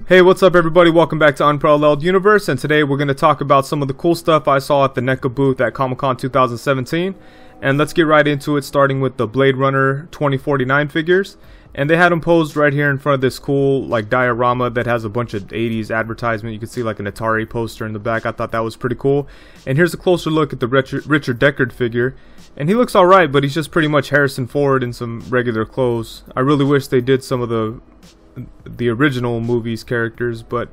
Hey, what's up everybody? Welcome back to Unparalleled Universe, and today we're going to talk about some of the cool stuff I saw at the Neca booth at Comic-Con 2017. And let's get right into it, starting with the Blade Runner 2049 figures. And they had them posed right here in front of this cool like diorama that has a bunch of 80s advertisement. You can see like an Atari poster in the back. I thought that was pretty cool. And here's a closer look at the Richard Deckard figure. And he looks alright, but he's just pretty much Harrison Ford in some regular clothes. I really wish they did some of the original movies characters, but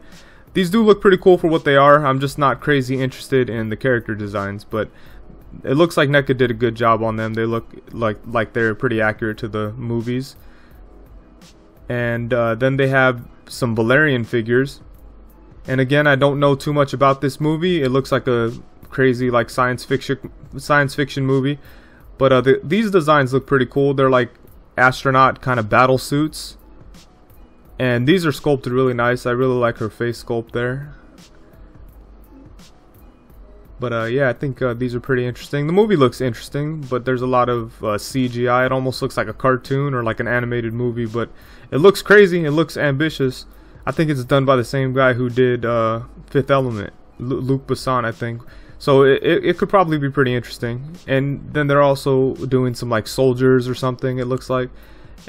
these do look pretty cool for what they are. I'm just not crazy interested in the character designs, but it looks like NECA did a good job on them. They look like they're pretty accurate to the movies. And then they have some Valerian figures, and again, I don't know too much about this movie. It looks like a crazy like science fiction movie, but these designs look pretty cool. They're like astronaut kind of battle suits. And these are sculpted really nice. I really like her face sculpt there. But yeah, I think these are pretty interesting. The movie looks interesting, but there's a lot of CGI. It almost looks like a cartoon or like an animated movie, but it looks crazy. It looks ambitious. I think it's done by the same guy who did Fifth Element, Luc Besson, I think. So it could probably be pretty interesting. And then they're also doing some like soldiers or something, it looks like.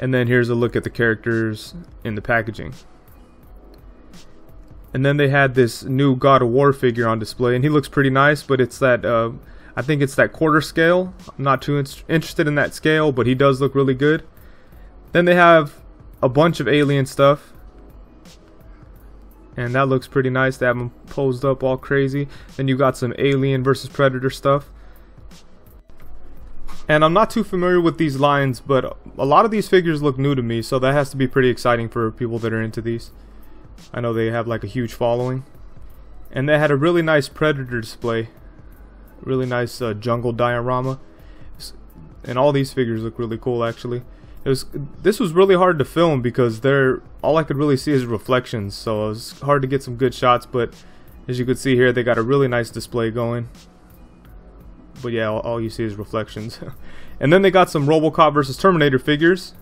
And then here's a look at the characters in the packaging. And then they had this new God of War figure on display, and he looks pretty nice, but it's that I think it's that quarter scale. I'm not too interested in that scale, but he does look really good. Then they have a bunch of alien stuff, and that looks pretty nice. They have them posed up all crazy. Then you got some Alien versus Predator stuff. And I'm not too familiar with these lines, but a lot of these figures look new to me, so that has to be pretty exciting for people that are into these. I know they have like a huge following. And they had a really nice Predator display. Really nice jungle diorama. And all these figures look really cool actually. This was really hard to film because all I could really see is reflections, so it was hard to get some good shots, but as you can see here, they got a really nice display going. But yeah, all you see is reflections. And then they got some RoboCop versus Terminator figures.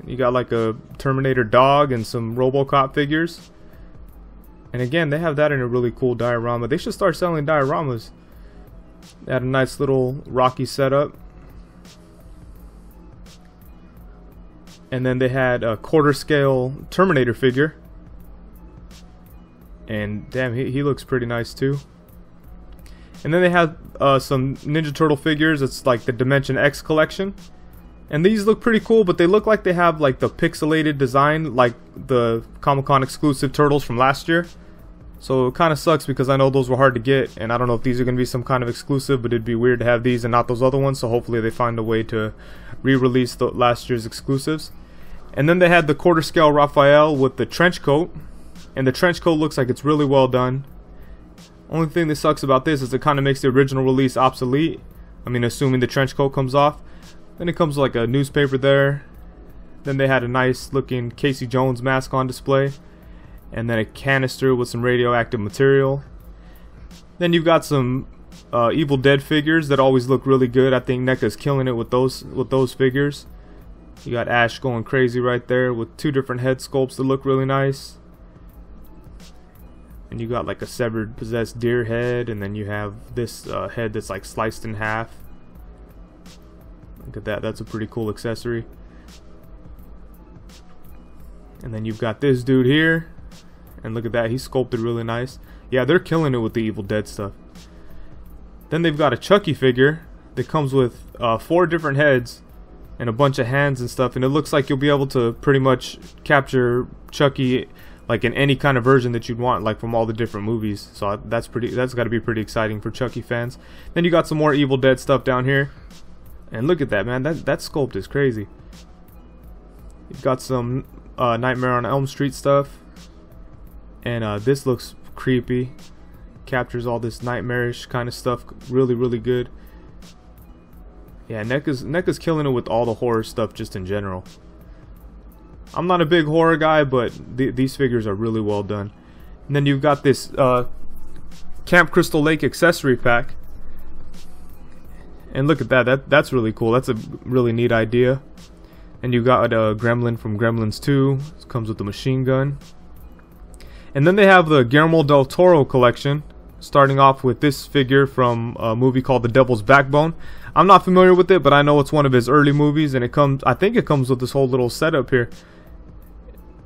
You got like a Terminator dog and some RoboCop figures. And again, they have that in a really cool diorama. They should start selling dioramas. They had a nice little Rocky setup. And then they had a quarter scale Terminator figure. And damn, he looks pretty nice too. And then they have some Ninja Turtle figures. It's like the Dimension X collection. And these look pretty cool, but they look like they have like the pixelated design like the Comic-Con exclusive Turtles from last year. So it kind of sucks because I know those were hard to get, and I don't know if these are going to be some kind of exclusive, but it'd be weird to have these and not those other ones. So hopefully they find a way to re-release the last year's exclusives. And then they had the quarter scale Raphael with the trench coat. And the trench coat looks like it's really well done. Only thing that sucks about this is it kind of makes the original release obsolete. I mean, assuming the trench coat comes off. Then it comes with like a newspaper there. Then they had a nice looking Casey Jones mask on display. And then a canister with some radioactive material. Then you've got some Evil Dead figures that always look really good. I think NECA's killing it with those figures. You got Ash going crazy right there with two different head sculpts that look really nice. And you got like a severed possessed deer head, and then you have this head that's like sliced in half. Look at that, that's a pretty cool accessory. And then you've got this dude here, and look at that, he's sculpted really nice. Yeah, they're killing it with the Evil Dead stuff. Then they've got a Chucky figure that comes with 4 different heads and a bunch of hands and stuff, and it looks like you'll be able to pretty much capture Chucky like in any kind of version that you'd want, like from all the different movies. So that's got to be pretty exciting for Chucky fans. Then you got some more Evil Dead stuff down here, and look at that, man, that sculpt is crazy. You've got some Nightmare on Elm Street stuff, and this looks creepy. Captures all this nightmarish kind of stuff really good. Yeah, NECA's killing it with all the horror stuff just in general. I'm not a big horror guy, but these figures are really well done. And then you've got this Camp Crystal Lake accessory pack. And look at that. That's really cool. That's a really neat idea. And you got a Gremlin from Gremlins 2. It comes with the machine gun. And then they have the Guillermo del Toro collection, starting off with this figure from a movie called The Devil's Backbone. I'm not familiar with it, but I know it's one of his early movies, and I think it comes with this whole little setup here.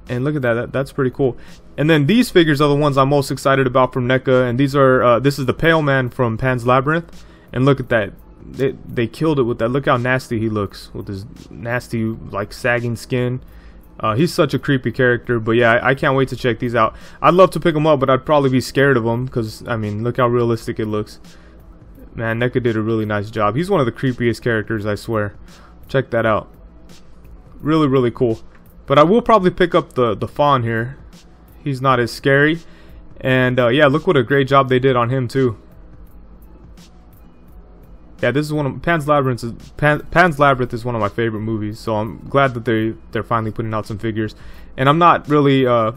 And look at that, that's pretty cool. And then these figures are the ones I'm most excited about from NECA, and these are this is the Pale Man from Pan's Labyrinth. And look at that, they killed it with that. Look how nasty he looks with his nasty, like, sagging skin. He's such a creepy character, but yeah, I can't wait to check these out. I'd love to pick them up, but I'd probably be scared of them because, I mean, look how realistic it looks. Man, NECA did a really nice job. He's one of the creepiest characters, I swear. Check that out. Really, really cool. But I will probably pick up the Fawn here. He's not as scary. And yeah, look what a great job they did on him too. Yeah, this is one of Pan's Labyrinth is one of my favorite movies, so I'm glad that they're finally putting out some figures. And I'm not really a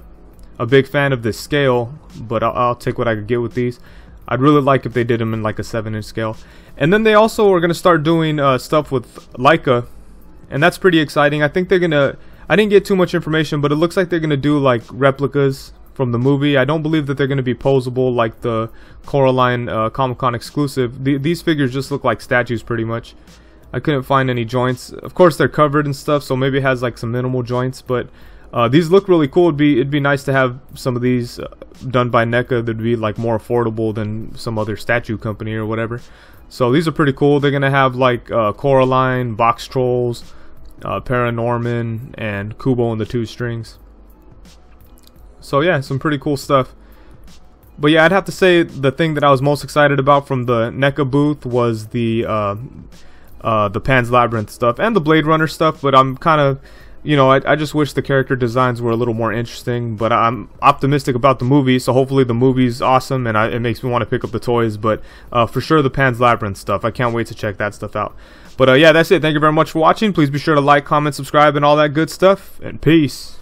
big fan of this scale, but I'll take what I could get with these. I'd really like if they did them in like a 7-inch scale. And then they also are gonna start doing stuff with Leica, and that's pretty exciting. I think they're gonna. I didn't get too much information, but it looks like they're gonna do like replicas from the movie. I don't believe that they're going to be posable like the Coraline Comic-Con exclusive. These figures just look like statues pretty much. I couldn't find any joints. Of course they're covered and stuff, so maybe it has like some minimal joints, but these look really cool. It'd be nice to have some of these done by NECA that'd be like more affordable than some other statue company or whatever. So these are pretty cool. They're going to have like Coraline, Box Trolls, Paranorman, and Kubo and the Two Strings. So yeah, some pretty cool stuff. But yeah, I'd have to say the thing that I was most excited about from the NECA booth was the Pan's Labyrinth stuff and the Blade Runner stuff. But I'm kind of, you know, I just wish the character designs were a little more interesting. But I'm optimistic about the movie, so hopefully the movie's awesome and it makes me want to pick up the toys. But for sure the Pan's Labyrinth stuff, I can't wait to check that stuff out. But yeah, that's it. Thank you very much for watching. Please be sure to like, comment, subscribe, and all that good stuff. And peace.